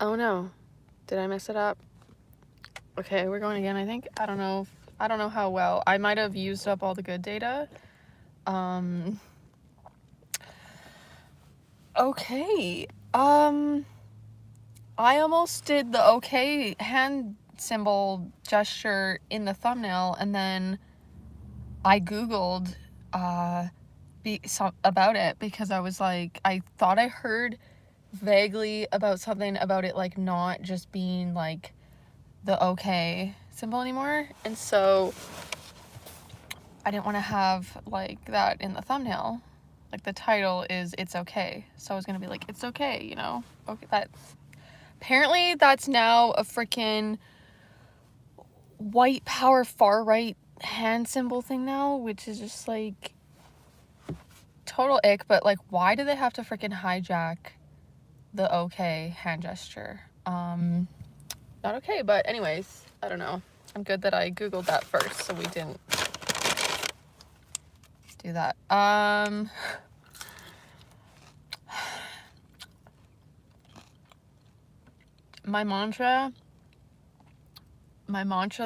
Oh no. Did I mess it up? Okay, we're going again, I think. I don't know how well. I might have used up all the good data. Okay. I almost did the okay hand symbol gesture in the thumbnail, and then I Googled about it because I was like, I thought I heard vaguely about something about it, like, not just being like the okay symbol anymore, and so I didn't want to have like that in the thumbnail. Like, the title is "It's Okay," so I was gonna be like, "It's okay," you know. Okay, apparently that's now a freaking white power far right hand symbol thing now, which is just like total ick. But like, why do they have to freaking hijack the okay hand gesture? Not okay. But anyways, I don't know. I'm good that I Googled that first, so we didn't do that. My mantra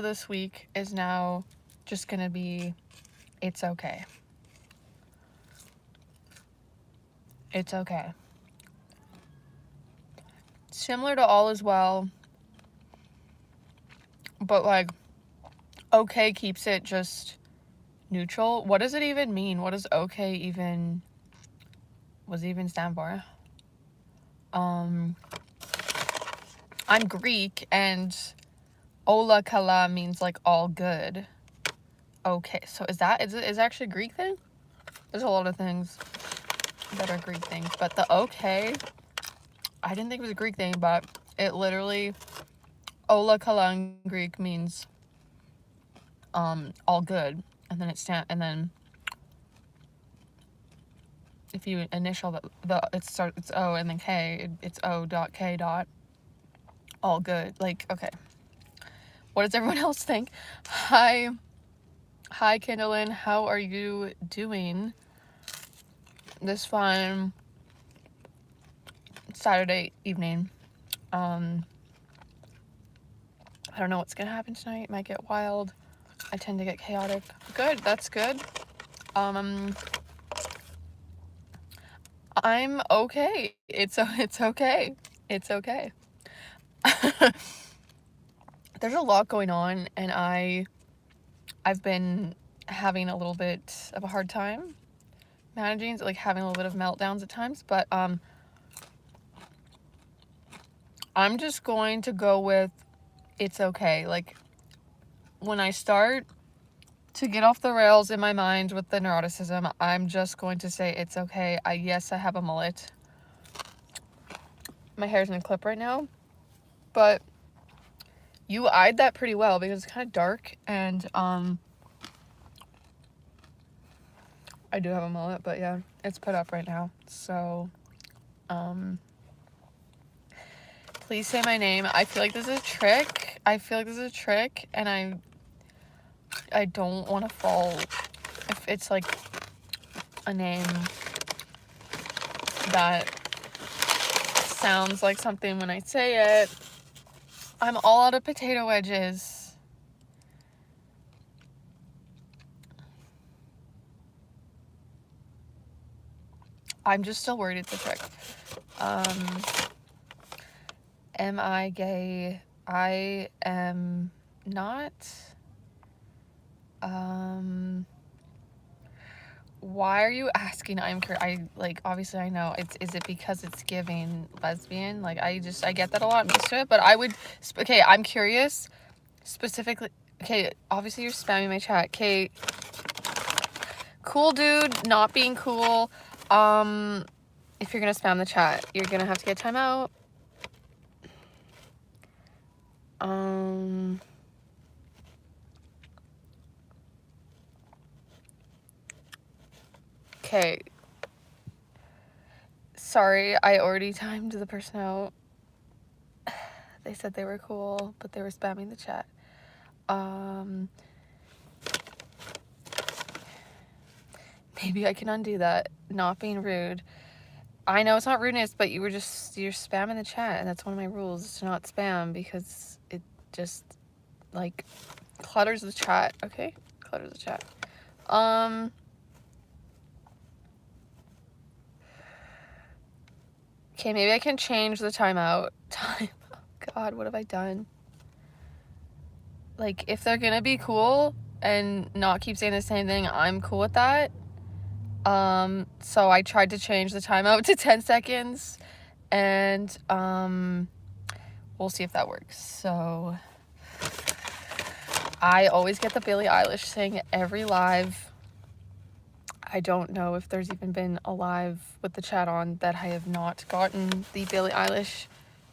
this week is now just gonna be, it's okay. It's okay. Similar to all is well, but like, okay keeps it just neutral. What does it even mean? What does okay even stand for? I'm Greek, and ola kala means like all good. Okay, so is it actually a Greek thing? There's a lot of things that are Greek things, but the okay, I didn't think it was a Greek thing, but it literally, ola kala in Greek means all good, and then if you initial it's O and then K, it's O.K. all good. Like, okay, what does everyone else think? Hi Kindlin, how are you doing this fine Saturday evening? I don't know what's gonna happen tonight. It might get wild. I tend to get chaotic. Good, that's good. I'm okay. It's okay. It's okay. There's a lot going on, and I've been having a little bit of a hard time managing, like having a little bit of meltdowns at times, but I'm just going to go with it's okay. Like, when I start to get off the rails in my mind with the neuroticism, I'm just going to say it's okay. Yes, I have a mullet. My hair's in a clip right now, but you eyed that pretty well because it's kind of dark, and I do have a mullet, but yeah, it's put up right now. So please say my name. I feel like this is a trick. And I don't want to fall if it's like a name that sounds like something when I say it. I'm all out of potato wedges. I'm just still worried it's a trick. Am I gay? I am not. Why are you asking? Obviously I know. Is it because it's giving lesbian? Like, I get that a lot. I'm used to it, but okay, I'm curious specifically. Okay, obviously you're spamming my chat. Okay, cool dude, not being cool. If you're gonna spam the chat, you're gonna have to get time out. Okay. Sorry, I already timed the person out. They said they were cool, but they were spamming the chat. Maybe I can undo that. Not being rude. I know it's not rudeness, but you're spamming the chat, and that's one of my rules, is to not spam, because it just, like, clutters the chat, okay? Clutters the chat. Okay, maybe I can change the timeout. God, what have I done? Like, if they're gonna be cool and not keep saying the same thing, I'm cool with that. So I tried to change the timeout to 10 seconds, and we'll see if that works. So I always get the Billie Eilish thing every live. I don't know if there's even been a live with the chat on that I have not gotten the Billie Eilish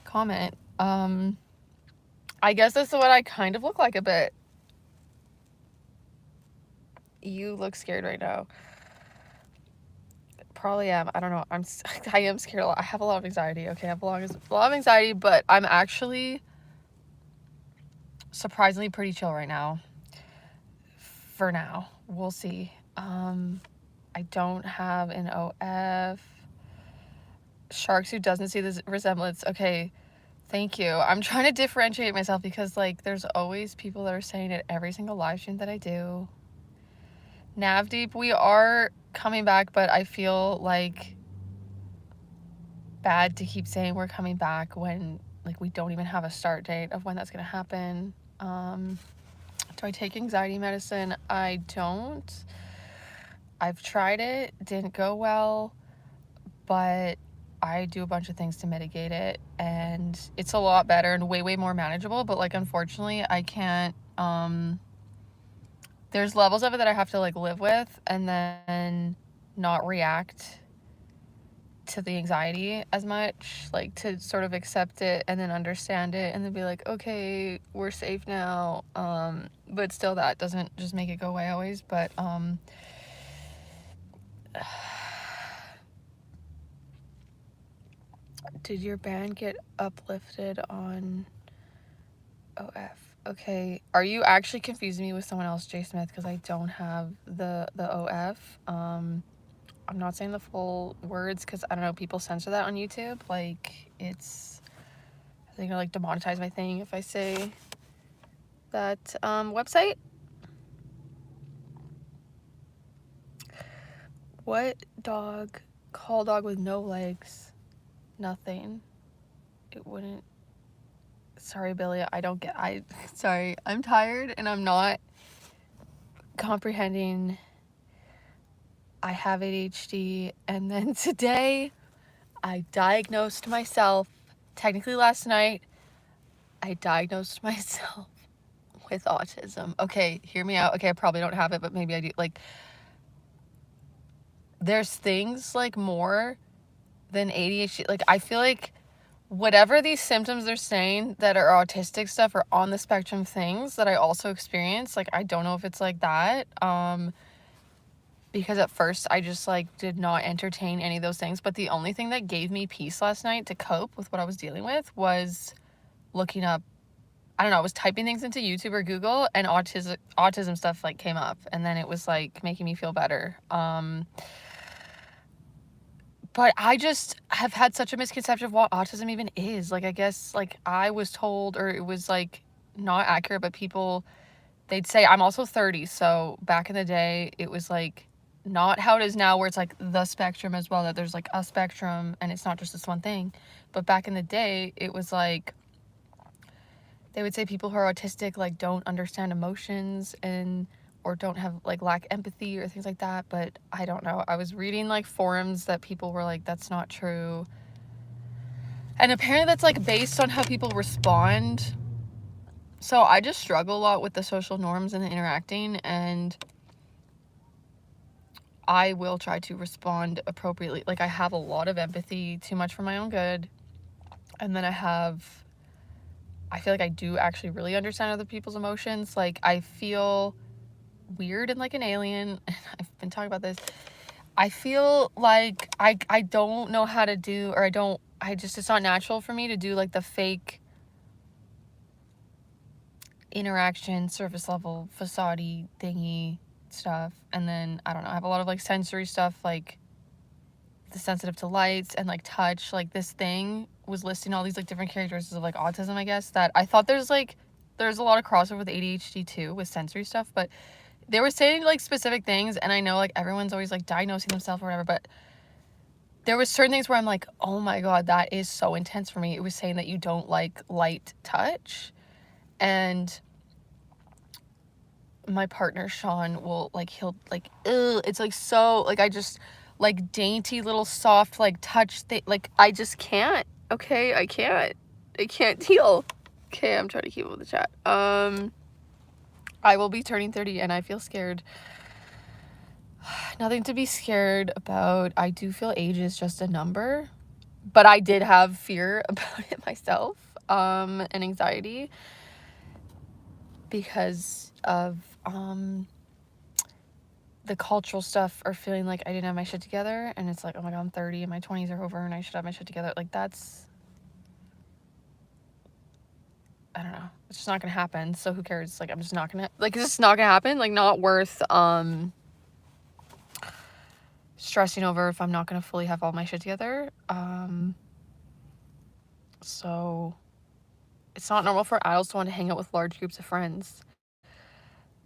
comment. I guess that's what I kind of look like a bit. You look scared right now. Probably am. I don't know. I am scared a lot. I have a lot of anxiety. Okay, I have a lot of anxiety, but I'm actually surprisingly pretty chill right now. For now. We'll see. I don't have an OF. Sharks who doesn't see the resemblance. Okay, thank you. I'm trying to differentiate myself because, like, there's always people that are saying it every single live stream that I do. Navdeep, we are coming back, but I feel like bad to keep saying we're coming back when, like, we don't even have a start date of when that's gonna happen. Do I take anxiety medicine? I don't. I've tried it, didn't go well, but I do a bunch of things to mitigate it, and it's a lot better and way more manageable. But, like, unfortunately I can't, there's levels of it that I have to, like, live with and then not react to the anxiety as much, like, to sort of accept it and then understand it and then be like, okay, we're safe now. But still, that doesn't just make it go away always. But did your band get uplifted on OF? Okay, are you actually confusing me with someone else, Jay Smith? Because I don't have the OF. I'm not saying the full words because I don't know, people censor that on YouTube. Like, it's, I think they're, like, demonetize my thing if I say that website. What dog? Call dog with no legs. Nothing. It wouldn't. Sorry, Billy. I don't get. Sorry. I'm tired and I'm not comprehending. I have ADHD, and then today I diagnosed myself. Technically, last night I diagnosed myself with autism. Okay, hear me out. Okay, I probably don't have it, but maybe I do. Like, there's things, like, more than ADHD. Like, I feel like whatever these symptoms they're saying that are autistic stuff are on the spectrum things that I also experience. Like, I don't know if it's like that. Because at first I just, like, did not entertain any of those things. But the only thing that gave me peace last night to cope with what I was dealing with was looking up, I don't know, I was typing things into YouTube or Google, and autism stuff, like, came up, and then it was, like, making me feel better. But I just have had such a misconception of what autism even is. Like, I guess, like, I was told, or it was, like, not accurate, but people, they'd say, I'm also 30, so back in the day, it was, like, not how it is now, where it's, like, the spectrum as well, that there's, like, a spectrum, and it's not just this one thing. But back in the day, it was, like, they would say people who are autistic, like, don't understand emotions and or don't have, like, lack empathy or things like that. But I don't know. I was reading, like, forums that people were like, that's not true. And apparently that's, like, based on how people respond. So I just struggle a lot with the social norms and the interacting, and I will try to respond appropriately. Like, I have a lot of empathy, too much for my own good. And then I feel like I do actually really understand other people's emotions. Like, I feel weird and like an alien. I've been talking about this. I feel like I don't know how to do, or it's not natural for me to do, like, the fake interaction, surface level, facade thingy stuff. And then, I don't know, I have a lot of, like, sensory stuff, like, the sensitive to lights and like touch. Like this thing was listing all these like different characteristics of like autism, I guess, that I thought there's a lot of crossover with ADHD too, with sensory stuff, but they were saying like specific things, and I know like everyone's always like diagnosing themselves or whatever, but there was certain things where I'm like, oh my god, that is so intense for me. It was saying that you don't like light touch, and my partner Sean will like, he'll like, ugh, it's like so like, I just like dainty little soft like touch thing, like I just can't. Okay, I can't deal. Okay, I'm trying to keep up with the chat. I will be turning 30 and I feel scared. Nothing to be scared about. I do feel age is just a number, but I did have fear about it myself, and anxiety because of the cultural stuff, or feeling like I didn't have my shit together, and it's like, oh my god, I'm 30 and my 20s are over and I should have my shit together. Like that's, I don't know, it's just not gonna happen, so who cares? Like I'm just not gonna, like, it's just not gonna happen. Like not worth stressing over if I'm not gonna fully have all my shit together. So it's not normal for adults to want to hang out with large groups of friends.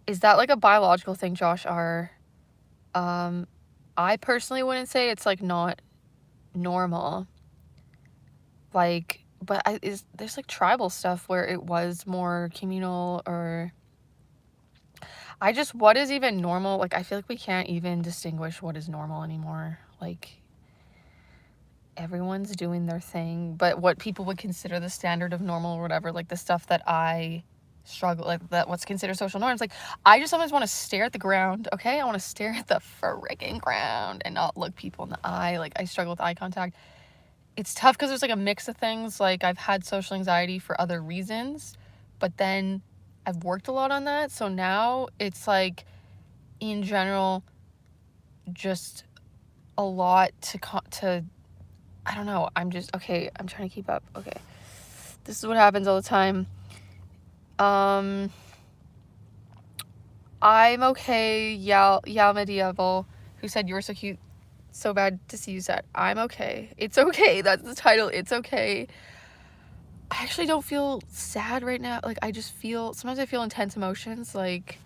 Is that like a biological thing, Josh R? I personally wouldn't say it's like not normal. Like, but there's like tribal stuff where it was more communal, or what is even normal? Like I feel like we can't even distinguish what is normal anymore. Like everyone's doing their thing, but what people would consider the standard of normal or whatever, like the stuff that I struggle, like that what's considered social norms, like I just sometimes want to stare at the ground. Okay, I want to stare at the freaking ground and not look people in the eye. Like I struggle with eye contact. It's tough because there's like a mix of things. Like I've had social anxiety for other reasons, but then I've worked a lot on that, so now it's like in general just a lot to I don't know. I'm just, okay, I'm trying to keep up. Okay. This is what happens all the time. I'm okay. Medieval, who said you were so cute, so bad to see you sad. I'm okay. It's okay. That's the title. It's okay. I actually don't feel sad right now. Like I just feel, sometimes I feel intense emotions. Like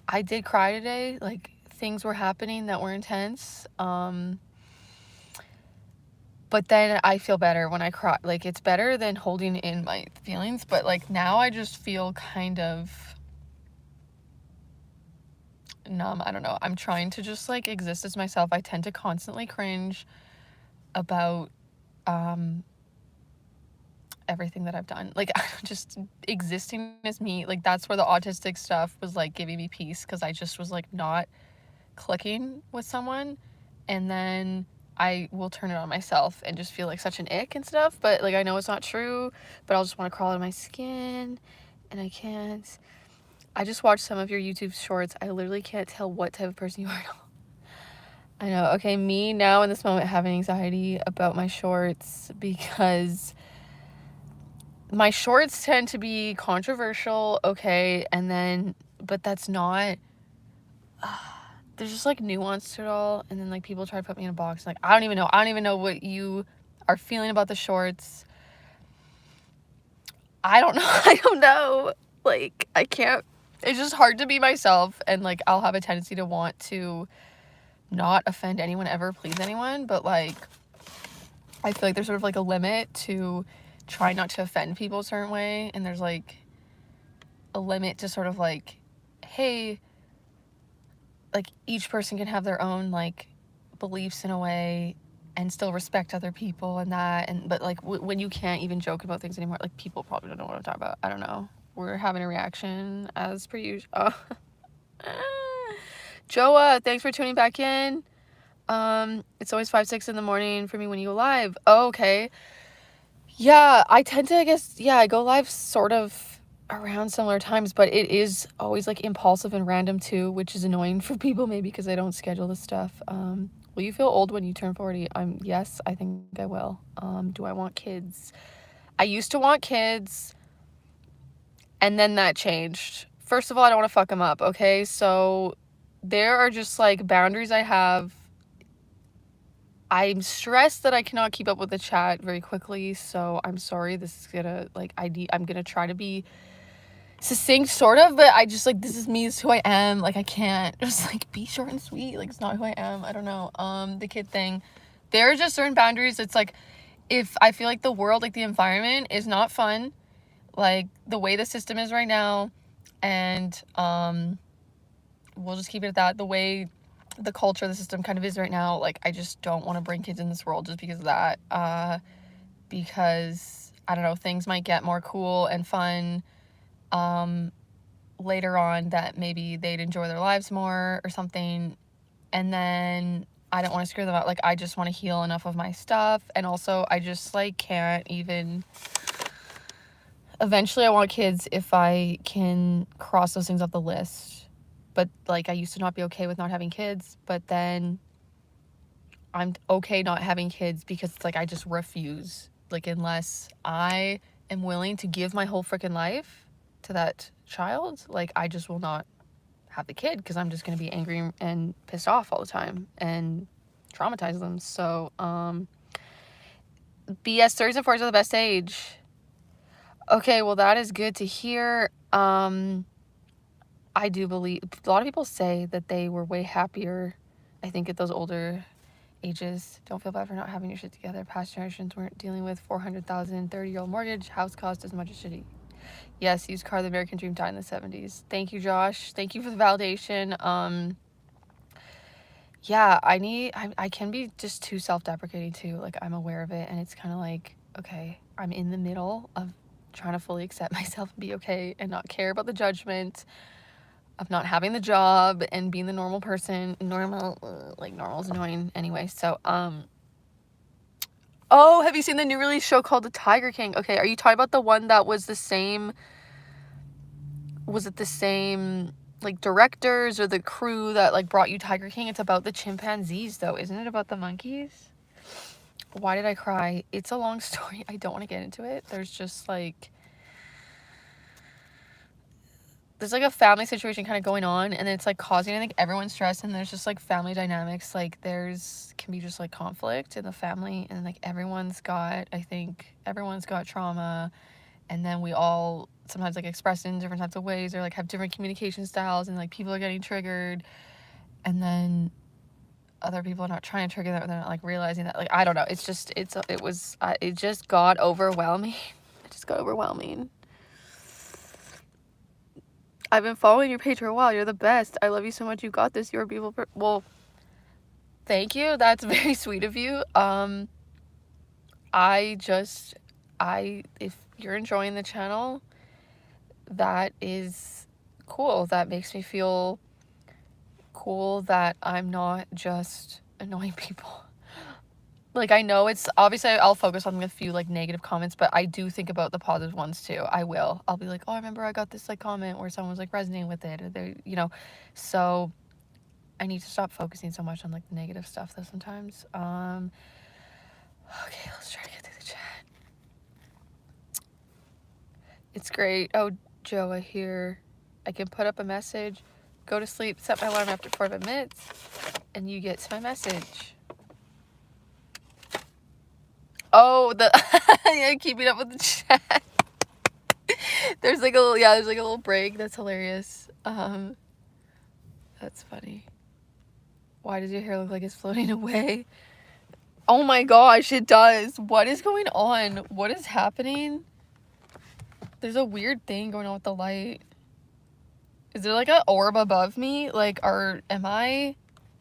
I did cry today. Like things were happening that were intense. But then I feel better when I cry. Like it's better than holding in my feelings. But like now I just feel kind of numb. I don't know. I'm trying to just like exist as myself. I tend to constantly cringe about everything that I've done. Like just existing as me. Like that's where the autistic stuff was like giving me peace, because I just was like not clicking with someone, and then I will turn it on myself and just feel like such an ick and stuff. But like I know it's not true, but I'll just want to crawl out of my skin and I can't. I just watched some of your YouTube shorts. I literally can't tell what type of person you are. I know. Okay, me now in this moment having anxiety about my shorts because my shorts tend to be controversial, okay, and then, but that's not, there's just like nuance to it all, and then like people try to put me in a box. Like I don't even know what you are feeling about the shorts. I don't know. I don't know. Like I can't, it's just hard to be myself, and like I'll have a tendency to want to not offend anyone, ever please anyone, but like I feel like there's sort of like a limit to try not to offend people a certain way, and there's like a limit to sort of like, hey, like each person can have their own like beliefs in a way and still respect other people and that, and but like when you can't even joke about things anymore, like people probably don't know what I'm talking about. I don't know. We're having a reaction as per usual. Joa, thanks for tuning back in. It's always 5-6 in the morning for me when you go live. Oh, okay. Yeah, I tend to, I guess, yeah, I go live sort of around similar times, but it is always like impulsive and random too, which is annoying for people maybe because I don't schedule this stuff. Will you feel old when you turn 40? Yes, I think I will. Do I want kids? I used to want kids, and then that changed. First of all, I don't want to fuck them up, okay? So there are just like boundaries I have. I'm stressed that I cannot keep up with the chat very quickly, so I'm sorry. This is gonna, like, I'm gonna try to be succinct, sort of, but I just, like, this is me, this is who I am. Like, I can't just, like, be short and sweet. Like, it's not who I am. I don't know. The kid thing, there are just certain boundaries. It's like, if I feel like the world, like, the environment is not fun, like, the way the system is right now, and we'll just keep it at that. The way the culture, the system kind of is right now, like, I just don't want to bring kids in this world just because of that. Because, I don't know, things might get more cool and fun later on, that maybe they'd enjoy their lives more or something, and then I don't want to screw them out. Like, I just want to heal enough of my stuff, and also I just, like, can't even, eventually I want kids if I can cross those things off the list. But, like, I used to not be okay with not having kids, but then I'm okay not having kids because it's like I just refuse. Like, unless I am willing to give my whole freaking life to that child, like, I just will not have the kid, because I'm just going to be angry and pissed off all the time and traumatize them. So, BS 30s and 40s are the best age. Okay, well, that is good to hear. I do believe, a lot of people say that they were way happier, I think, at those older ages. Don't feel bad for not having your shit together. Past generations weren't dealing with 400,000 30-year-old mortgage. House cost as much as shitty. Yes, used car, the American dream died in the 70s. Thank you, Josh. Thank you for the validation. Yeah, I can be just too self-deprecating too. Like, I'm aware of it, and it's kind of like, okay, I'm in the middle of trying to fully accept myself and be okay and not care about the judgment of not having the job and being the normal person. Normal is annoying anyway. So, oh, have you seen the new release show called The Tiger King? Okay, are you talking about the one that was the same, was it the same, like, directors or the crew that, like, brought you Tiger King? It's about the chimpanzees, though. Isn't it about the monkeys? Why did I cry? It's a long story. I don't want to get into it. There's just, like, there's, like, a family situation kind of going on, and it's, like, causing, I think, everyone stress, and there's just, like, family dynamics. Like, can be just, like, conflict in the family, and, like, everyone's got trauma, and then we all sometimes, like, express it in different types of ways, or, like, have different communication styles, and, like, people are getting triggered, and then other people are not trying to trigger that, they're not, like, realizing that. Like, I don't know, it just got overwhelming. It just got overwhelming. I've been following your page for a while. You're the best. I love you so much. You got this. You're a beautiful well, thank you. That's very sweet of you. If you're enjoying the channel, that is cool. That makes me feel cool that I'm not just annoying people. Like, I know it's, obviously, I'll focus on a few, like, negative comments, but I do think about the positive ones, too. I'll be like, oh, I remember I got this, like, comment where someone was, like, resonating with it, or they, you know, so I need to stop focusing so much on, like, the negative stuff, though, sometimes. Okay, let's try to get through the chat. It's great. Oh, Joe, I hear I can put up a message, go to sleep, set my alarm after 45 minutes, and you get to my message. Oh, yeah, keeping up with the chat. There's like a little break. That's hilarious. That's funny. Why does your hair look like it's floating away? Oh my gosh, it does. What is going on? What is happening? There's a weird thing going on with the light. Is there like an orb above me? Like, am I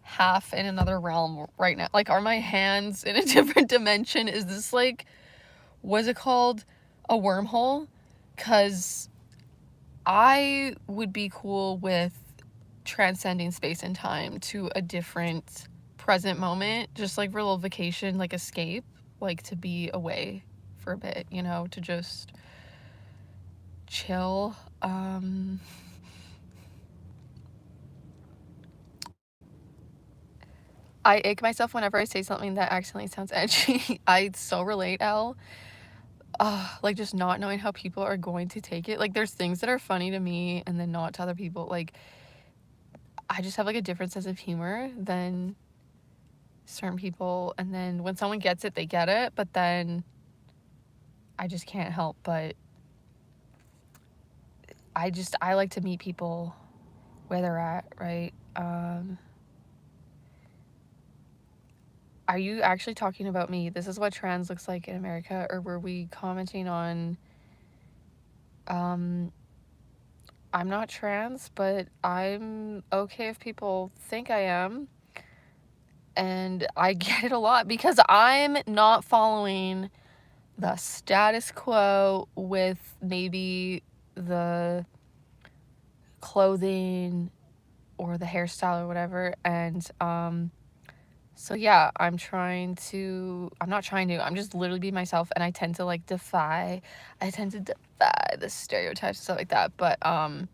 half in another realm right now? Like, are my hands in a different dimension? Is this, like, what's it called? A wormhole? Because I would be cool with transcending space and time to a different present moment, just like for a little vacation, like escape, like to be away for a bit, you know, to just chill. I ick myself whenever I say something that accidentally sounds edgy. I so relate, Elle. Like, just not knowing how people are going to take it. Like, there's things that are funny to me and then not to other people. Like, I just have, like, a different sense of humor than certain people, and then when someone gets it, they get it, but then I just can't help but I like to meet people where they're at, right? Are you actually talking about me? This is what trans looks like in America, or were we commenting on I'm not trans, but I'm okay if people think I am. And I get it a lot because I'm not following the status quo with maybe the clothing or the hairstyle or whatever. And so yeah, I'm just literally be myself, and I tend to defy the stereotypes and stuff like that. But I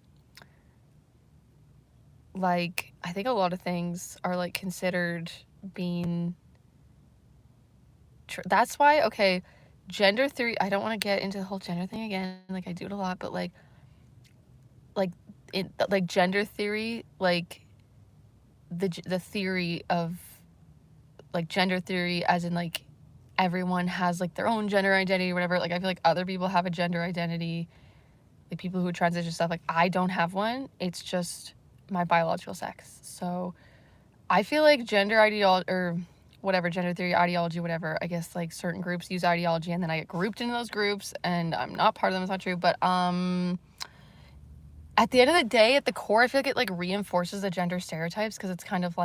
think a lot of things are considered being that's why, okay, gender theory, I don't want to get into the whole gender thing again, I do it a lot, but gender theory, the theory of gender theory as in everyone has their own gender identity or whatever. I feel like other people have a gender identity, people who transition stuff. I don't have one. It's just my biological sex. So I feel like gender ideology, or whatever, gender theory, ideology, whatever, I guess certain groups use ideology and then I get grouped into those groups and I'm not part of them. It's not true. But at the end of the day, at the core, I feel like it reinforces the gender stereotypes, because it's kind of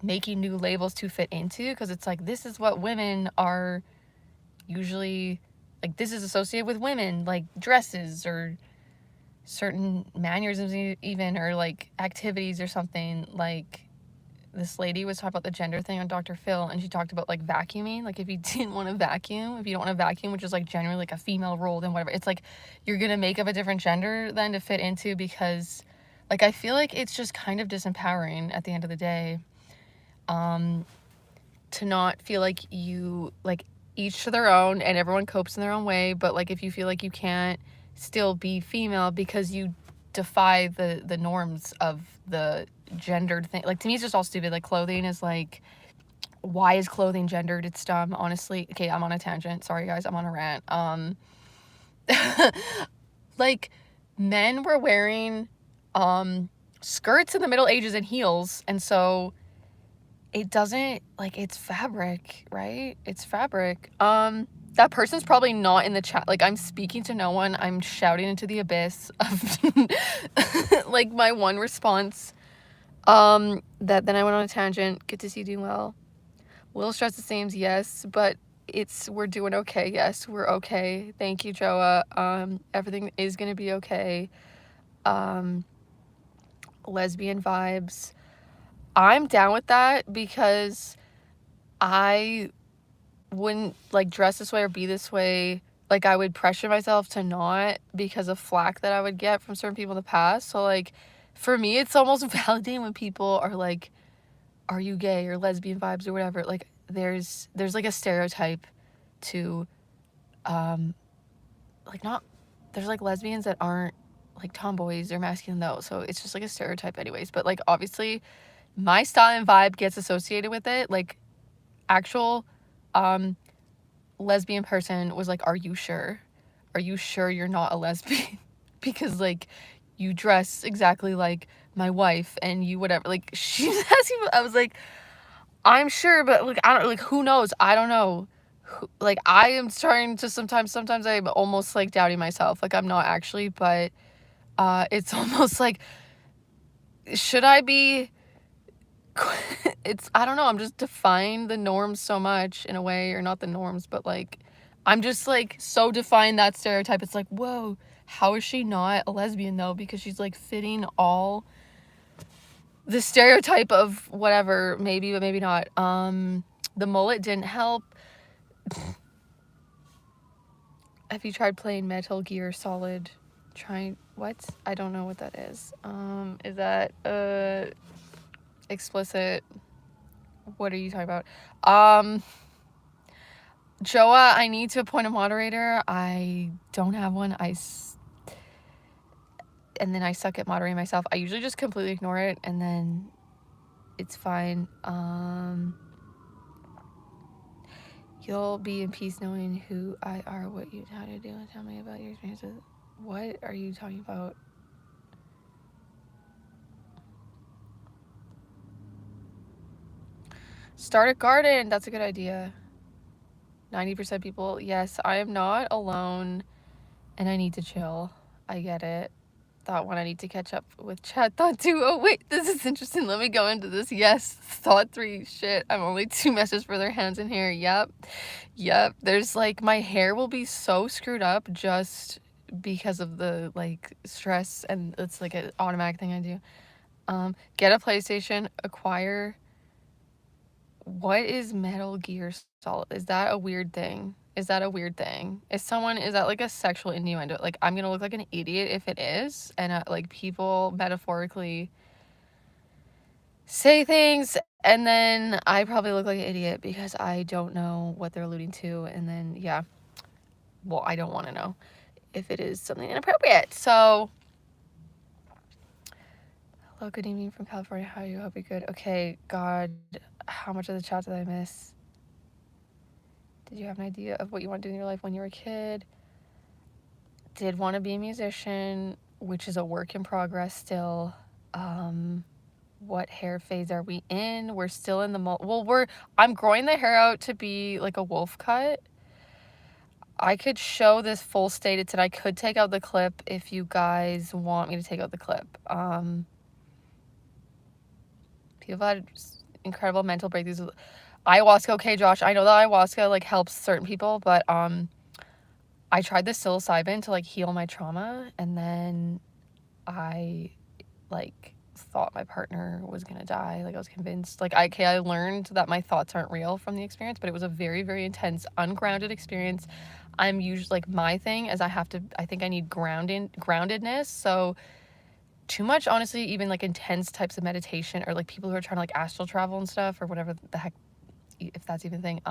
making new labels to fit into, because it's this is what women are usually, this is associated with women, dresses or certain mannerisms even, or activities or something. This lady was talking about the gender thing on Dr. Phil, and she talked about vacuuming. If you didn't want to vacuum, if you don't want to vacuum, which is generally a female role, then whatever, it's you're gonna make up a different gender then to fit into, because I feel like it's just kind of disempowering at the end of the day, to not feel like you each to their own and everyone copes in their own way, but if you feel like you can't still be female because you defy the norms of the gendered thing, to me it's just all stupid. Clothing is why is clothing gendered? It's dumb, honestly. Okay, I'm on a tangent, sorry guys, I'm on a rant. Men were wearing skirts in the Middle Ages and heels, and so it doesn't, it's fabric, right? It's fabric. That person's probably not in the chat. I'm speaking to no one. I'm shouting into the abyss of my one response. That then I went on a tangent. Good to see you doing well. Little stress the same, yes, but we're doing okay. Yes, we're okay. Thank you, Joa. Everything is gonna be okay. Lesbian vibes. I'm down with that, because I wouldn't dress this way or be this way. I would pressure myself to not, because of flack that I would get from certain people in the past. So for me, it's almost validating when people are are you gay or lesbian vibes or whatever. There's a stereotype to not, there's lesbians that aren't tomboys or masculine though, so it's just a stereotype anyways. But obviously my style and vibe gets associated with it. Actual lesbian person was are you sure you're not a lesbian? Because you dress exactly like my wife and you whatever. She was asking, I was I'm sure, but I don't, who knows, I don't know. I am starting to sometimes I'm almost doubting myself, I'm not actually, but it's almost should I be it's, I don't know, I'm just defying the norms so much in a way, or not the norms, but I'm just so defying that stereotype. It's whoa, how is she not a lesbian though? Because she's fitting all the stereotype of whatever, maybe, but maybe not. The mullet didn't help. Have you tried playing Metal Gear Solid? What? I don't know what that is. Is that explicit? What are you talking about? Joa, I need to appoint a moderator. I don't have one. And then I suck at moderating myself. I usually just completely ignore it, and then it's fine. You'll be in peace knowing who I are, what you how to do, and tell me about your experiences. What are you talking about? Start a garden. That's a good idea. 90% people. Yes, I am not alone and I need to chill. I get it. Thought one, I need to catch up with chat. Thought two, oh wait, this is interesting. Let me go into this. Yes. Thought three, shit, I'm only 2 messages for their hands in here. Yep. There's like, my hair will be so screwed up just because of the like stress, and it's like an automatic thing I do. Get a PlayStation, acquire. What is Metal Gear Solid? Is that a weird thing? Is that like a sexual innuendo? Like, I'm gonna look like an idiot if it is, and like people metaphorically say things, and then I probably look like an idiot because I don't know what they're alluding to, and then yeah, well, I don't want to know if it is something inappropriate. So, hello, good evening from California. How are you? Hope you're good. Okay, God, how much of the chat did I miss? Did you have an idea of what you want to do in your life when you were a kid? Did want to be a musician, which is a work in progress still. What hair phase are we in? We're still in the I'm growing the hair out to be like a wolf cut. I could show this full stated, and I could take out the clip if you guys want me to take out the clip. People had incredible mental breakthroughs. Ayahuasca, okay, Josh, I know that ayahuasca like helps certain people, but I tried the psilocybin to like heal my trauma, and then I like thought my partner was gonna die. Like, I was convinced. Like, I learned that my thoughts aren't real from the experience, but it was a very, very intense, ungrounded experience. I'm usually like, my thing is I think I need groundedness. So too much, honestly, even like intense types of meditation, or like people who are trying to like astral travel and stuff, or whatever the heck, if that's even a thing.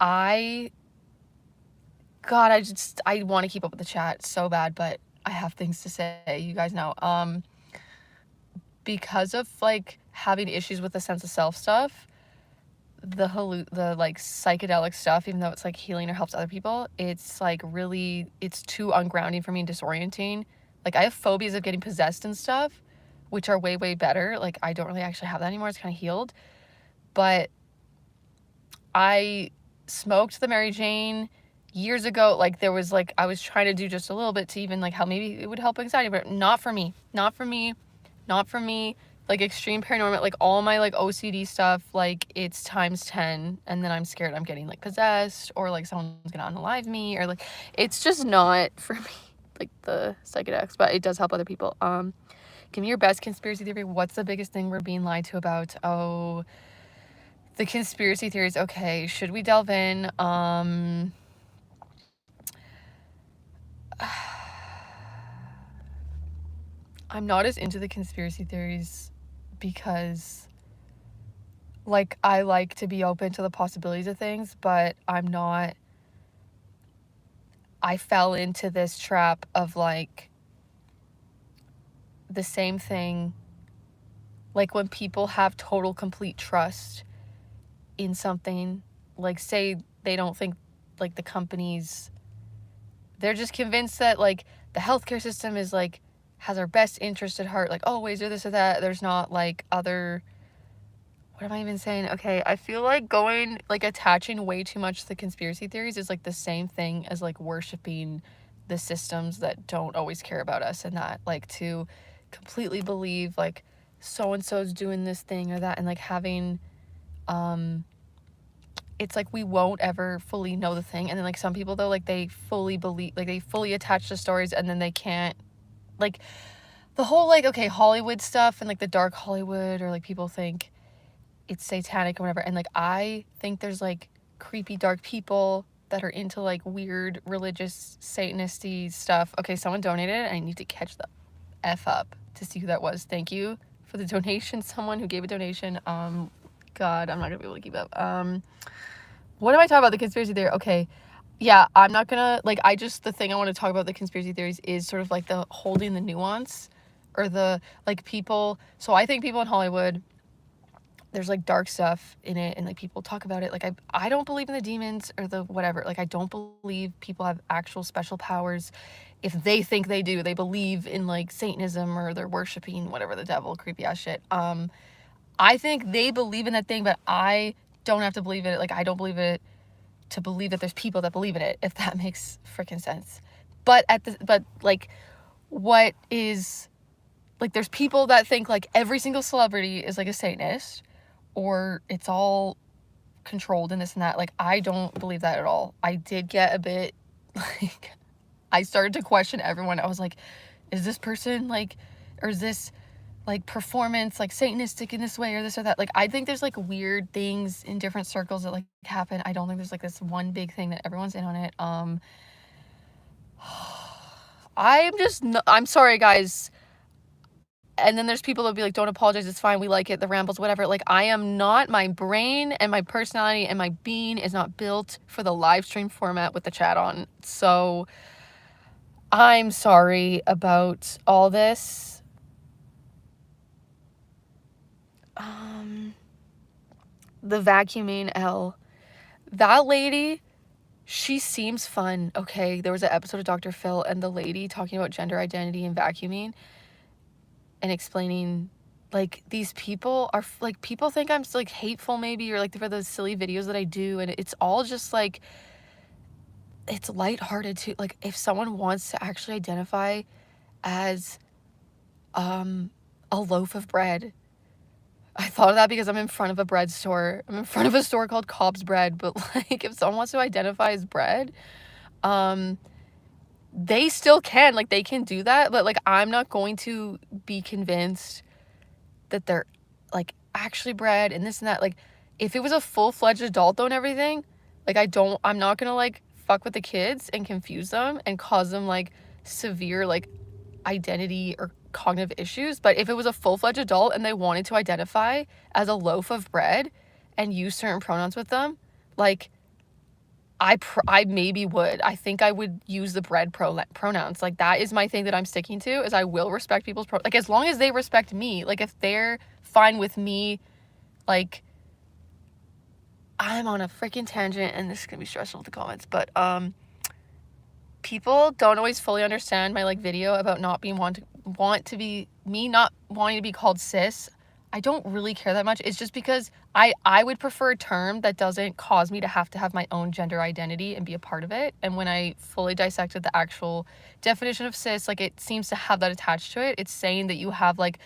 I want to keep up with the chat so bad, but I have things to say. You guys know. Because of like having issues with the sense of self stuff, the like psychedelic stuff, even though it's like healing or helps other people, it's like really, it's too ungrounding for me and disorienting. Like, I have phobias of getting possessed and stuff, which are way, way better. Like, I don't really actually have that anymore. It's kind of healed. But I smoked the Mary Jane years ago. Like, there was like, I was trying to do just a little bit to even like how maybe it would help anxiety, but not for me. Like, extreme paranormal, like all my like OCD stuff, like it's times 10, and then I'm scared I'm getting like possessed, or like someone's gonna unalive me, or like, it's just not for me, like the psychedelics, but it does help other people. Give me your best conspiracy theory. What's the biggest thing we're being lied to about? Oh, the conspiracy theories. Okay, should we delve in? I'm not as into the conspiracy theories because, like, I like to be open to the possibilities of things, but I'm not. I fell into this trap of like the same thing, like when people have total complete trust in something, like say they don't think like the companies, they're just convinced that like the healthcare system is like has our best interest at heart, like always, or this or that. There's not like other, what am I even saying? Okay, I feel like going like attaching way too much to the conspiracy theories is like the same thing as like worshiping the systems that don't always care about us, and that like to completely believe like so and so's doing this thing or that, and like having it's like we won't ever fully know the thing. And then like some people though, like they fully believe, like they fully attach to stories, and then they can't, like the whole like, okay, Hollywood stuff and like the dark Hollywood, or like people think it's satanic or whatever, and like I think there's like creepy dark people that are into like weird religious satanisty stuff. Okay, someone donated, and I need to catch the F up to see who that was. Thank you for the donation, someone who gave a donation. God, I'm not gonna be able to keep up. What am I talking about? The conspiracy theory. Okay, yeah, I'm not gonna like, the thing I want to talk about the conspiracy theories is sort of like the holding the nuance, or the like people. So I think people in Hollywood there's like dark stuff in it, and like people talk about it. Like I don't believe in the demons or the whatever. Like I don't believe people have actual special powers. If they think they do, they believe in like Satanism or they're worshiping whatever, the devil, creepy ass shit. I think they believe in that thing, but I don't have to believe it. Like I don't believe it to believe that there's people that believe in it, if that makes freaking sense. But like what is, like there's people that think like every single celebrity is like a Satanist, or it's all controlled and this and that. Like I don't believe that at all. I did get a bit like, I started to question everyone. I was like, is this person like, or is this like performance like Satanistic in this way or this or that? Like I think there's like weird things in different circles that like happen. I don't think there's like this one big thing that everyone's in on it. I'm sorry guys. And then there's people that'll be like, don't apologize, it's fine, we like it, the rambles, whatever. Like I am not, my brain and my personality and my being is not built for the live stream format with the chat on. So I'm sorry about all this. The vacuuming L. That lady, she seems fun, okay? There was an episode of Dr. Phil and the lady talking about gender identity and vacuuming and explaining, like, these people are, like, people think I'm, like, hateful maybe, or, like, for those silly videos that I do, and it's all just, like, it's lighthearted too. Like, if someone wants to actually identify as, a loaf of bread, I thought of that because I'm in front of a bread store. I'm in front of a store called Cobb's Bread, but, like, if someone wants to identify as bread, they still can, like, they can do that, but, like, I'm not going to be convinced that they're, like, actually bread and this and that. Like, if it was a full-fledged adult though and everything, like, I'm not gonna, like, fuck with the kids and confuse them and cause them, like, severe, like, identity or cognitive issues. But if it was a full-fledged adult and they wanted to identify as a loaf of bread and use certain pronouns with them, like, I maybe would. I think I would use the bread pronouns. Like, that is my thing that I'm sticking to, is I will respect people's like, as long as they respect me. Like, if they're fine with me, like, I'm on a freaking tangent and this is gonna be stressful with the comments, but people don't always fully understand my, like, video about not being not wanting to be called cis. I don't really care that much. It's just because I would prefer a term that doesn't cause me to have my own gender identity and be a part of it. And when I fully dissected the actual definition of cis, like, it seems to have that attached to it. It's saying that you have, like,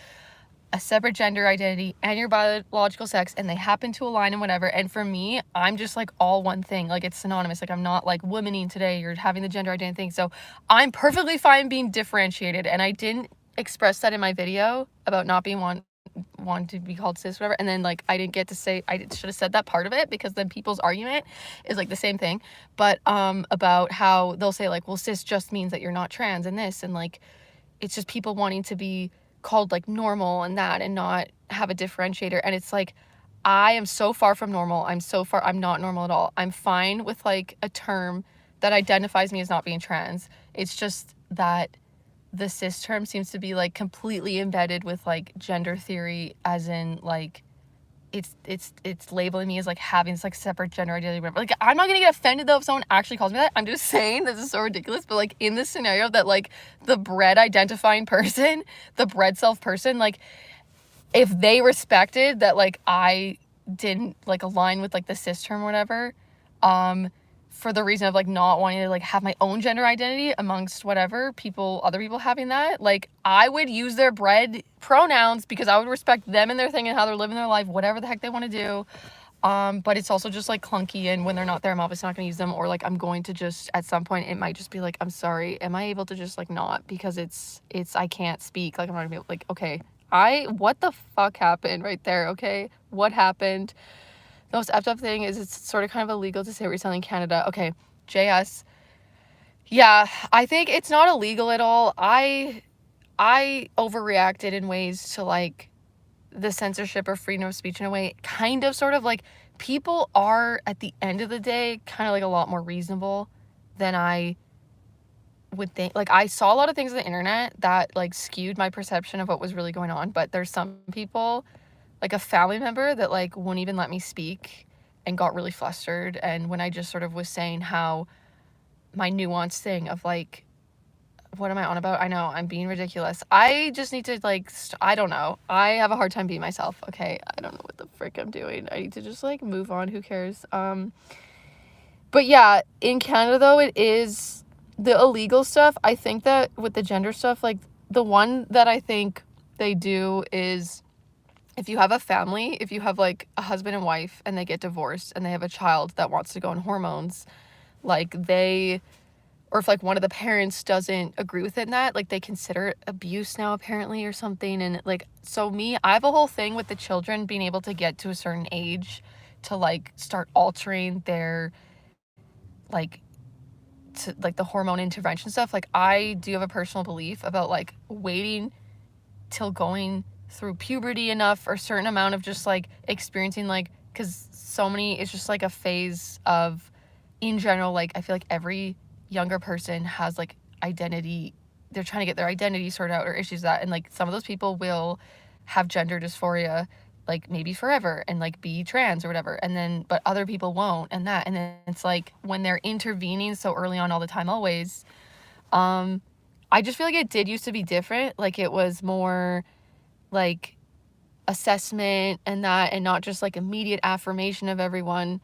a separate gender identity and your biological sex, and they happen to align and whatever. And for me, I'm just, like, all one thing. Like, it's synonymous. Like, I'm not, like, womaning today or having the gender identity thing. So I'm perfectly fine being differentiated. And I didn't express that in my video about not being want to be called cis, whatever. And then, like, I didn't get to say, I should have said that part of it, because then people's argument is, like, the same thing. But about how they'll say, like, well, cis just means that you're not trans and this, and, like, it's just people wanting to be called, like, normal and that, and not have a differentiator. And it's like, I am so far from normal. I'm not normal at all. I'm fine with, like, a term that identifies me as not being trans. It's just that the cis term seems to be, like, completely embedded with, like, gender theory, as in, like, it's labeling me as, like, having this, like, separate gender identity, whatever. Like, I'm not gonna get offended though if someone actually calls me that. I'm just saying this is so ridiculous. But, like, in this scenario that, like, the bread identifying person, the bread self person, like, if they respected that, like, I didn't, like, align with, like, the cis term or whatever, for the reason of, like, not wanting to, like, have my own gender identity amongst whatever other people having that, like, I would use their bread pronouns because I would respect them and their thing and how they're living their life, whatever the heck they want to do. But it's also just, like, clunky, and when they're not there, I'm obviously not going to use them, or, like, I'm going to just, at some point, it might just be like, I'm sorry, am I able to just, like, not, because it's I can't speak, like, I'm not gonna be able, like, okay, what the fuck happened right there, okay? What happened? The most effed up thing is it's sort of kind of illegal to say what you're selling in Canada. Okay, JS. Yeah, I think it's not illegal at all. I overreacted in ways to, like, the censorship or freedom of speech in a way. Kind of, sort of, like, people are, at the end of the day, kind of, like, a lot more reasonable than I would think. Like, I saw a lot of things on the internet that, like, skewed my perception of what was really going on. But there's some people like a family member that like wouldn't even let me speak and got really flustered. And when I just sort of was saying how my nuanced thing of like, what am I on about? I know I'm being ridiculous. I just need to like, I don't know. I have a hard time being myself. Okay. I don't know what the frick I'm doing. I need to just like move on. Who cares? But yeah, in Canada though, it is the illegal stuff. I think that with the gender stuff, like the one that I think they do is if you have a family, if you have like a husband and wife and they get divorced and they have a child that wants to go on hormones, like they, or if like one of the parents doesn't agree with it in that, like they consider it abuse now apparently or something. And like, so me, I have a whole thing with the children being able to get to a certain age to like start altering their like, to like the hormone intervention stuff. Like I do have a personal belief about like waiting till going through puberty enough or a certain amount of just like experiencing like, because so many, it's just like a phase of, in general, like I feel like every younger person has like identity, they're trying to get their identity sorted out or issues that, and like some of those people will have gender dysphoria like maybe forever and like be trans or whatever, and then but other people won't, and that, and then it's like when they're intervening so early on all the time always, I just feel like it did used to be different. Like it was more like assessment and that, and not just like immediate affirmation of everyone,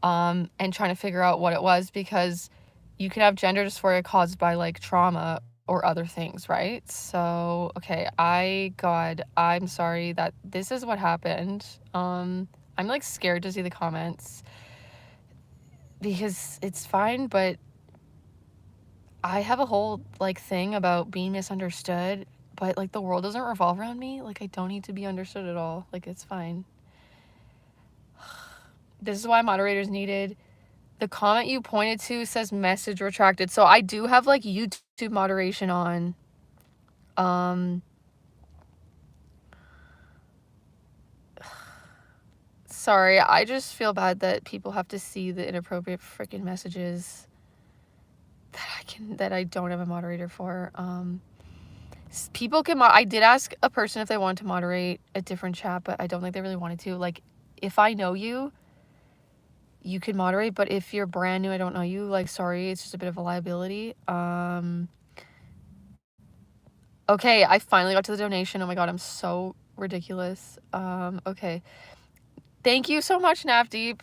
and trying to figure out what it was, because you could have gender dysphoria caused by like trauma or other things, right? So, okay, I'm sorry that this is what happened. I'm like scared to see the comments because it's fine, but I have a whole like thing about being misunderstood, but like the world doesn't revolve around me. Like I don't need to be understood at all. Like it's fine. This is why moderators needed. The comment you pointed to says message retracted. So I do have like YouTube moderation on. Sorry, I just feel bad that people have to see the inappropriate freaking messages that I don't have a moderator for. People can I did ask a person if they wanted to moderate a different chat, but I don't think they really wanted to. Like if I know you, you can moderate, but if you're brand new, I don't know you, like sorry, it's just a bit of a liability. Okay, I finally got to the donation. Oh my god, I'm so ridiculous. Okay. Thank you so much, Navdeep.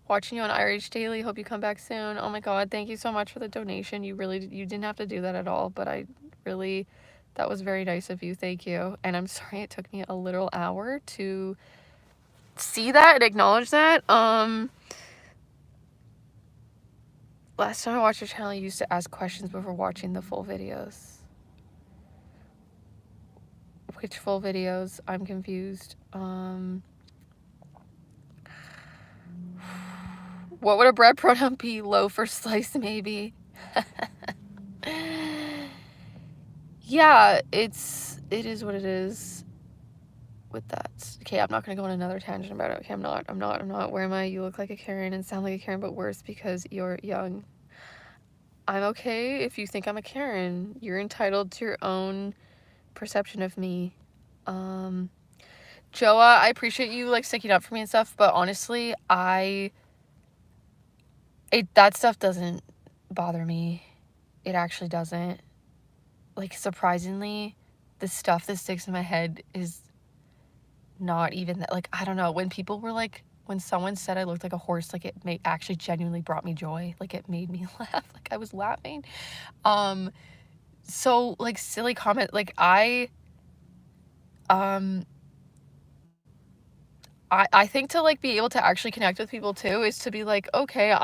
Watching you on IRH Daily. Hope you come back soon. Oh my god, thank you so much for the donation. You didn't have to do that at all, but that was very nice of you. Thank you. And I'm sorry it took me a literal hour to see that and acknowledge that. Last time I watched your channel, you used to ask questions before watching the full videos. Which full videos? I'm confused. What would a bread pronoun be? Loaf or slice, maybe? Yeah, it is what it is with that. Okay, I'm not gonna go on another tangent about it. Okay, I'm not. Where am I? You look like a Karen and sound like a Karen, but worse because you're young. I'm okay if you think I'm a Karen. You're entitled to your own perception of me. Joa, I appreciate you like sticking up for me and stuff, but honestly, that stuff doesn't bother me. It actually doesn't. Like, surprisingly, the stuff that sticks in my head is not even that. Like, I don't know, when people were like, when someone said I looked like a horse, like it actually genuinely brought me joy. Like it made me laugh. Like I was laughing. So like silly comment, like I think to like be able to actually connect with people too is to be like, okay,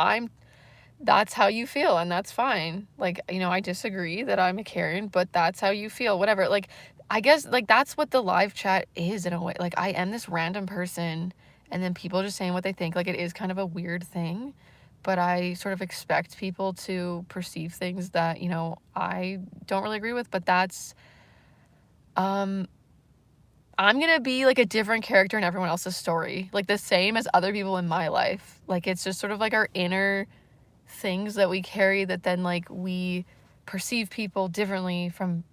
that's how you feel and that's fine. Like, you know, I disagree that I'm a Karen, but that's how you feel, whatever. Like, I guess like that's what the live chat is in a way. Like I am this random person and then people just saying what they think. Like it is kind of a weird thing, but I sort of expect people to perceive things that, you know, I don't really agree with, but that's, I'm gonna be like a different character in everyone else's story, like the same as other people in my life. Like it's just sort of like our inner things that we carry that then like we perceive people differently from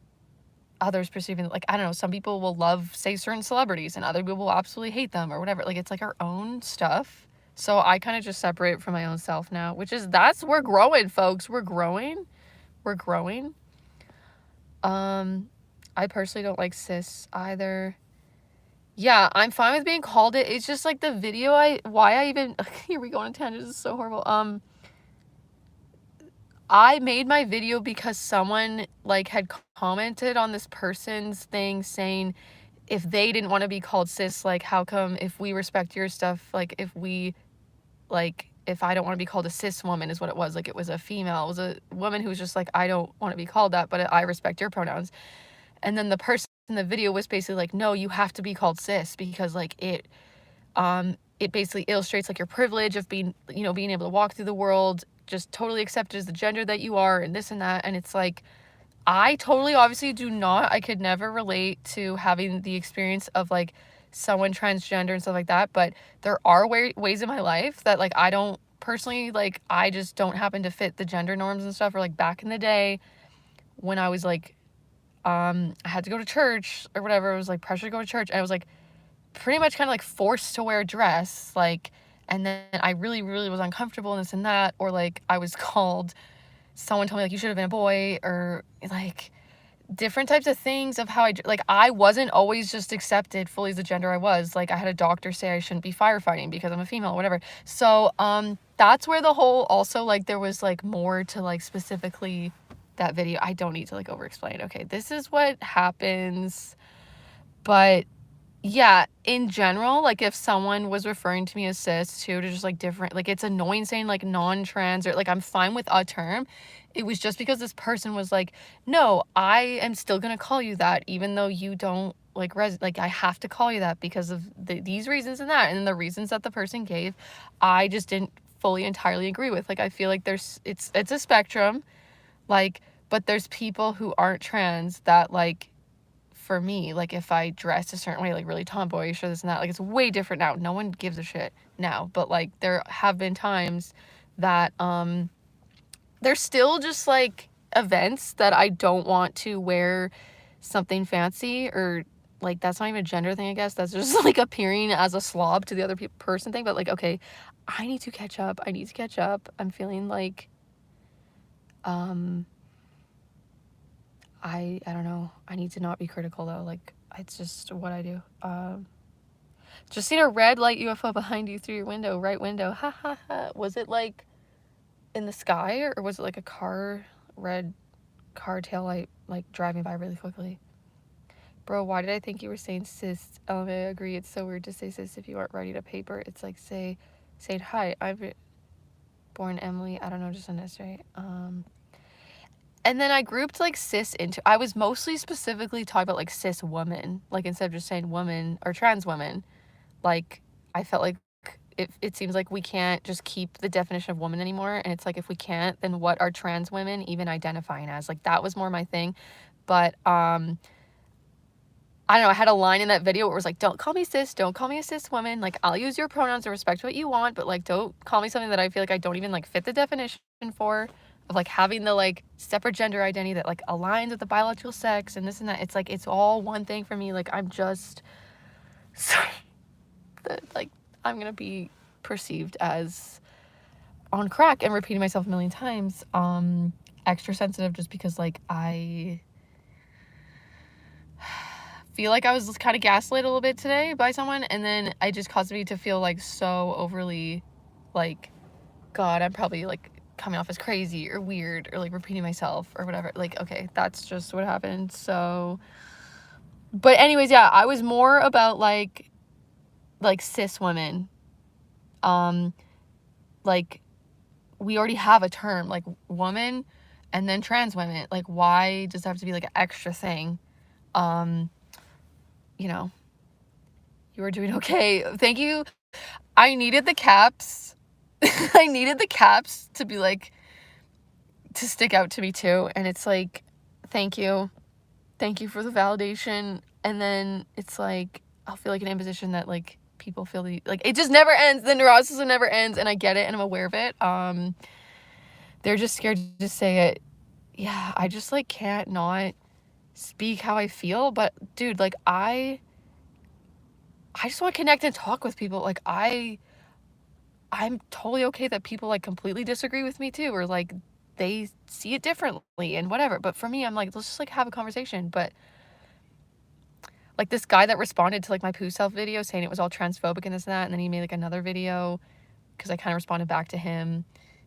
others perceiving, like, I don't know, some people will love, say, certain celebrities and other people will absolutely hate them or whatever. Like, it's like our own stuff. So I kind of just separate from my own self now, which is, we're growing, folks. We're growing. I personally don't like cis either. Yeah, I'm fine with being called it. It's just like the video, why I even, here we go on a tangent, this is so horrible. I made my video because someone like had commented on this person's thing saying if they didn't want to be called cis, like, how come if we respect your stuff, like, if I don't want to be called a cis woman is what it was. Like, it was a female. It was a woman who was just like, I don't want to be called that, but I respect your pronouns. And then the person in the video was basically like, no, you have to be called cis because, like, it basically illustrates, like, your privilege of being, being able to walk through the world just totally accepted as the gender that you are and this and that. And it's like, I totally obviously I could never relate to having the experience of, like, someone transgender and stuff like that, but there are ways in my life that, like, I don't personally, like, I just don't happen to fit the gender norms and stuff. Or, like, back in the day when I was, like, I had to go to church or whatever, it was, like, pressure to go to church, and I was, like, pretty much kind of, like, forced to wear a dress, like, and then I really, really was uncomfortable and this and that, or, like, I was called, someone told me, like, you should have been a boy, or, like, different types of things of how I wasn't always just accepted fully as the gender I was. Like, I had a doctor say I shouldn't be firefighting because I'm a female or whatever. So, that's where the whole, also, like, there was, like, more to, like, specifically that video. I don't need to, like, over-explain. Okay, this is what happens. But, yeah, in general, like, if someone was referring to me as cis, too, to just, like, different, like, it's annoying saying, like, non-trans, or, like, I'm fine with a term. It was just because this person was like, no, I am still gonna call you that, even though you don't, like, I have to call you that because of these reasons and that, and the reasons that the person gave, I just didn't fully entirely agree with. Like, I feel like it's a spectrum, like, but there's people who aren't trans that, like, for me, like, if I dressed a certain way, like, really tomboyish or this and that, like, it's way different now. No one gives a shit now, but, like, there have been times that, there's still just, like, events that I don't want to wear something fancy, or, like, that's not even a gender thing, I guess. That's just, like, appearing as a slob to the other person thing. But, like, okay, I need to catch up. I'm feeling like, I don't know. I need to not be critical, though. Like, it's just what I do. Just seen a red light UFO behind you through your window, right window. Ha ha ha. Was it, like, in the sky, or was it, like, a red car tail light, like, driving by really quickly? Bro, why did I think you were saying cis? I agree, it's so weird to say cis if you aren't writing a paper. It's like saying, hi, I'm born Emily, I don't know, just unnecessary. And then I grouped, like, cis into, I was mostly specifically talking about, like, cis woman, like, instead of just saying woman or trans woman. Like, I felt like it seems like we can't just keep the definition of woman anymore, and it's like, if we can't, then what are trans women even identifying as? Like, that was more my thing. But I don't know, I had a line in that video where it was like, don't call me cis, don't call me a cis woman, like, I'll use your pronouns and respect what you want, but, like, don't call me something that I feel like I don't even, like, fit the definition for, of, like, having the, like, separate gender identity that, like, aligns with the biological sex and this and that. It's like, it's all one thing for me. Like, I'm just so like, I'm gonna be perceived as on crack and repeating myself a million times, extra sensitive, just because, like, I feel like I was kind of gaslit a little bit today by someone, and then it just caused me to feel, like, so overly, like, God, I'm probably, like, coming off as crazy or weird or, like, repeating myself or whatever. Like, okay, that's just what happened. So, but anyways, yeah, I was more about, like, cis women. Like, we already have a term, like, woman and then trans women. Like, why does it have to be, like, an extra thing? You know, you are doing okay. Thank you. I needed the caps. I needed the caps to be, like, to stick out to me too. And it's like, thank you for the validation. And then it's like, I'll feel like an imposition that, like, people feel like, it just never ends. The neurosis never ends, and I get it, and I'm aware of it. They're just scared to say it. Yeah, I just, like, can't not speak how I feel, but dude, like I just want to connect and talk with people. Like I'm totally okay that people like completely disagree with me too, or like they see it differently and whatever. But for me, I'm like, let's just like have a conversation. But like this guy that responded to like my poo self video saying it was all transphobic and this and that, and then he made like another video because I kind of responded back to him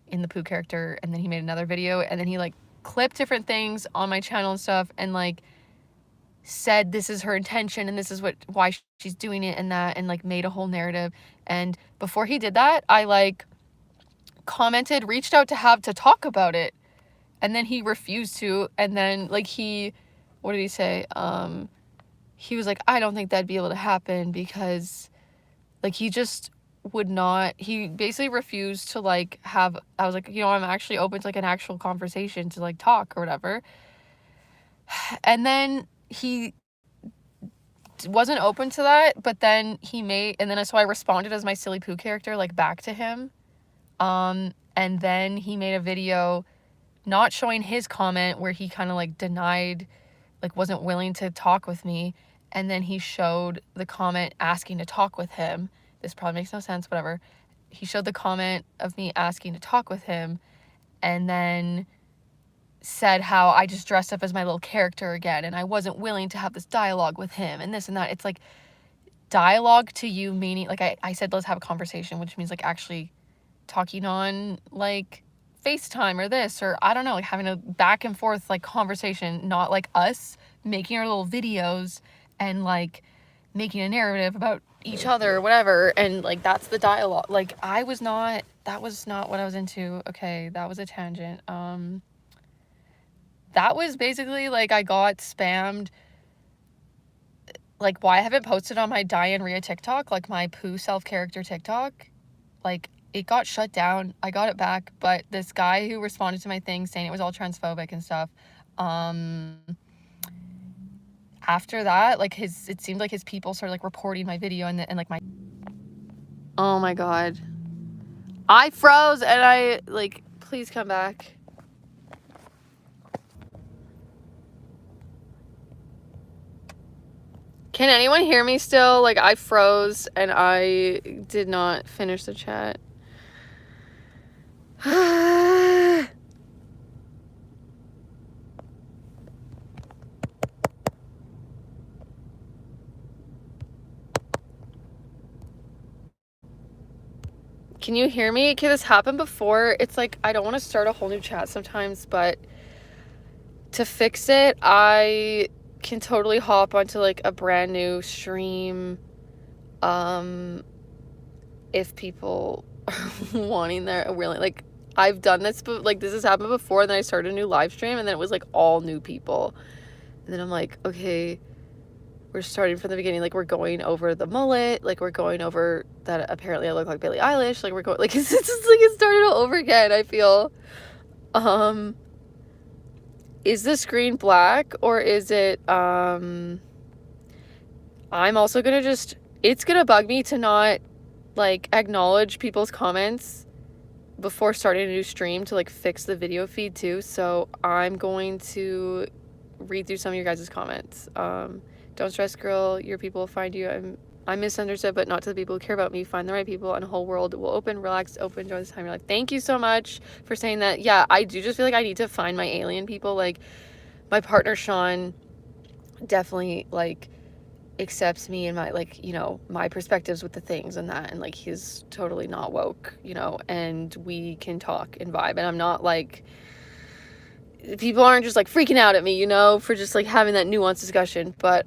in the poo character, and then he made another video, and then he like clipped different things on my channel and stuff, and like said this is her intention and this is why she's doing it and that, and like made a whole narrative. And before he did that, I like commented, reached out to talk about it, and then he refused to. And then like what did he say? He was like, I don't think that'd be able to happen because like he just would not, he basically refused to like have, I was like, I'm actually open to like an actual conversation to like talk or whatever. And then he wasn't open to that, but then so I responded as my silly poo character like back to him, and then he made a video not showing his comment where he kind of like denied, like wasn't willing to talk with me, and then he showed the comment asking to talk with him. This probably makes no sense, whatever. He showed the comment of me asking to talk with him, and then said how I just dressed up as my little character again and I wasn't willing to have this dialogue with him and this and that. It's like dialogue to you meaning like I said let's have a conversation, which means like actually talking on like FaceTime or this, or I don't know, like having a back and forth like conversation, not like us making our little videos and like making a narrative about each other or whatever. And like that's the dialogue. Like that was not what I was into. Okay, that was a tangent. That was basically like I got spammed, like why I haven't posted on my diarrhea TikTok, like my poo self character TikTok. Like it got shut down. I got it back, but this guy who responded to my thing saying it was all transphobic and stuff, after that, like it seemed like his people started like reporting my video and like my, oh my god, I froze and I like, please come back. Can anyone hear me still? Like I froze and I did not finish the chat. Can you hear me? Okay, this happened before. It's like I don't want to start a whole new chat sometimes, but to fix it, I can totally hop onto like a brand new stream if people are wanting their really, like I've done this, but like this has happened before, and then I started a new live stream and then it was like all new people, and then I'm like, okay, we're starting from the beginning, like we're going over the mullet, like we're going over that apparently I look like Billie Eilish, like we're going like it's just like it started all over again. I feel is the screen black or is it I'm also gonna it's gonna bug me to not like acknowledge people's comments before starting a new stream to like fix the video feed too, so I'm going to read through some of your guys' comments. Don't stress, girl, your people will find you. I'm misunderstood, but not to the people who care about me. Find the right people and the whole world will open, relax, open, enjoy this time of your life. Thank you so much for saying that. Yeah, I do just feel like I need to find my alien people. Like my partner Sean definitely like accepts me and my like, my perspectives with the things and that, and like he's totally not woke, and we can talk and vibe, and I'm not like, people aren't just like freaking out at me, for just like having that nuanced discussion. But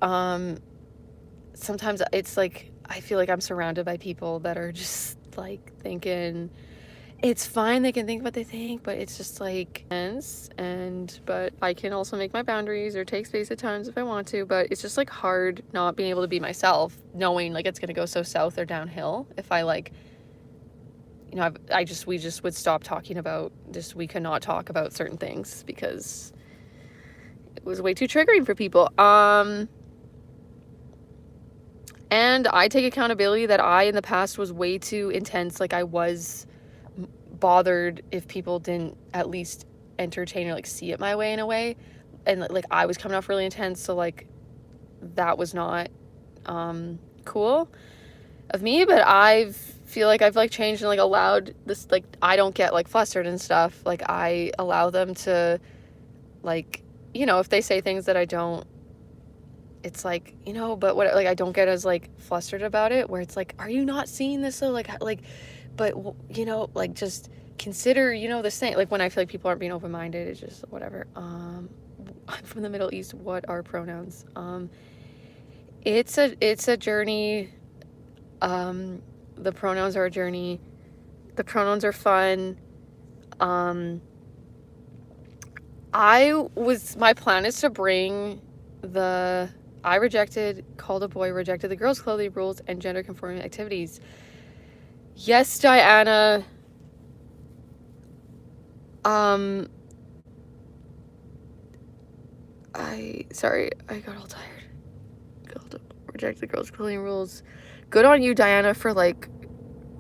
sometimes it's like I feel like I'm surrounded by people that are just like thinking it's fine, they can think what they think, but it's just like but I can also make my boundaries or take space at times if I want to, but it's just like hard not being able to be myself, knowing like it's gonna go so south or downhill if I like, we just would stop talking about this. We could not talk about certain things because it was way too triggering for people. And I take accountability that I in the past was way too intense. Like I was bothered if people didn't at least entertain or like see it my way in a way. and like I was coming off really intense, so like that was not cool of me. But I feel like I've like changed and like allowed this, like I don't get like flustered and stuff. Like I allow them to, like, you know, if they say things that I don't, it's like, you know, but what, like I don't get as like flustered about it, where it's like, are you not seeing this? So like but you know, like just consider, you know, this thing. Like when I feel like people aren't being open-minded, it's just whatever. I'm from the Middle East. What are pronouns? It's a journey. The pronouns are a journey. The pronouns are fun. My plan is to bring the I rejected, called a boy, rejected the girls' clothing rules and gender conforming activities. Yes, Diana. Sorry, I got all tired. Reject the girls' clothing rules. Good on you, Diana, for like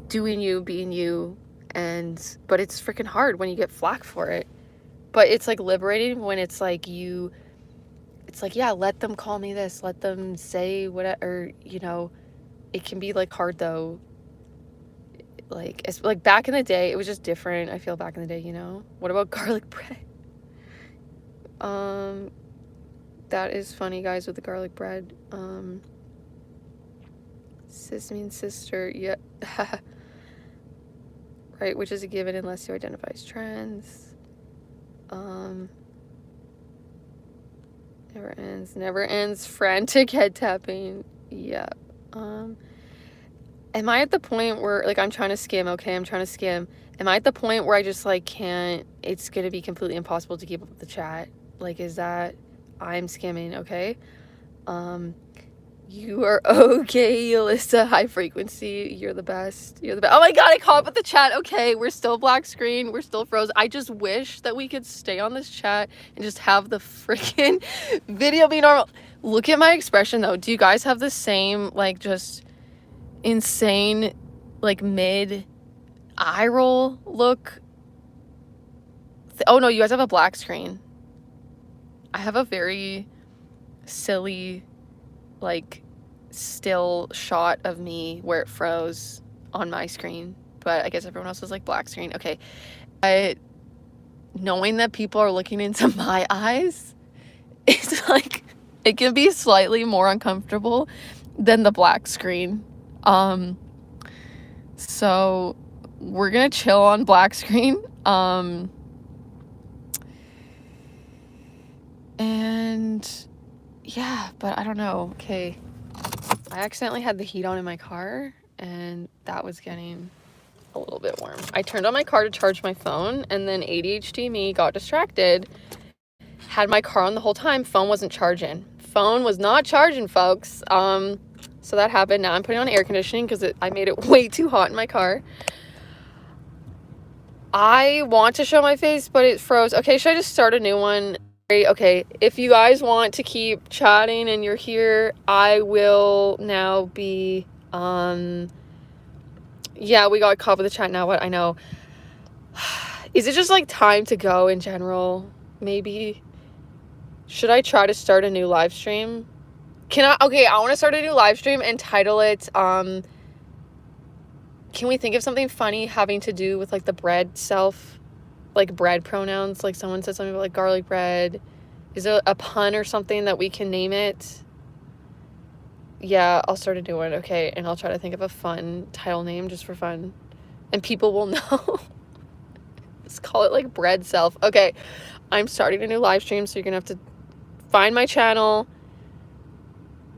doing you, being you, but it's freaking hard when you get flack for it. But it's like liberating when it's like it's like, yeah, let them call me this, let them say whatever, you know. It can be like hard though. Like it's like back in the day, it was just different. I feel back in the day, you know. What about garlic bread? That is funny, guys, with the garlic bread. Sis means sister, yeah. Right, which is a given unless you identify as trans. Never ends, frantic head tapping. Yeah. Am I at the point where, like, I'm trying to skim, okay? I'm trying to skim. Am I at the point where I just, like, can't, it's gonna be completely impossible to keep up with the chat? Like, is that, I'm skimming, okay? You are okay, Alyssa. High frequency. You're the best. You're the best. Oh my god, I caught up with the chat. Okay, we're still black screen. We're still frozen. I just wish that we could stay on this chat and just have the freaking video be normal. Look at my expression, though. Do you guys have the same, like, just insane, like, mid eye roll look? Oh, no, you guys have a black screen. I have a very silly, like, still shot of me where it froze on my screen, but I guess everyone else is like black screen. Okay, knowing that people are looking into my eyes, it's like it can be slightly more uncomfortable than the black screen. So we're gonna chill on black screen. And yeah, but I don't know. Okay, I accidentally had the heat on in my car, and that was getting a little bit warm. I turned on my car to charge my phone, and then ADHD me got distracted. Had my car on the whole time. Phone wasn't charging. Phone was not charging, folks. So that happened. Now I'm putting on air conditioning because I made it way too hot in my car. I want to show my face, but it froze. Okay, should I just start a new one? Okay, if you guys want to keep chatting and you're here, I will now be, yeah, we got caught with the chat now. What? I know. Is it just like time to go in general? Maybe. Should I try to start a new live stream? Okay, I want to start a new live stream and title it, can we think of something funny having to do with like the bread self? Like bread pronouns, like someone said something about like garlic bread. Is it a pun or something that we can name it? Yeah, I'll start a new one. Okay, and I'll try to think of a fun title name just for fun, and people will know. Let's call it like bread self. Okay, I'm starting a new live stream, so you're gonna have to find my channel.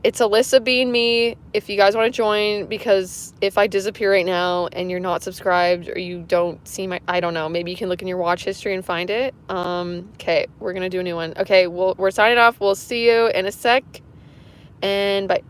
It's Alyssa being me if you guys want to join, because if I disappear right now and you're not subscribed or you don't see my, I don't know, maybe you can look in your watch history and find it. Okay, we're gonna do a new one. Okay, we're signing off. We'll see you in a sec, and bye.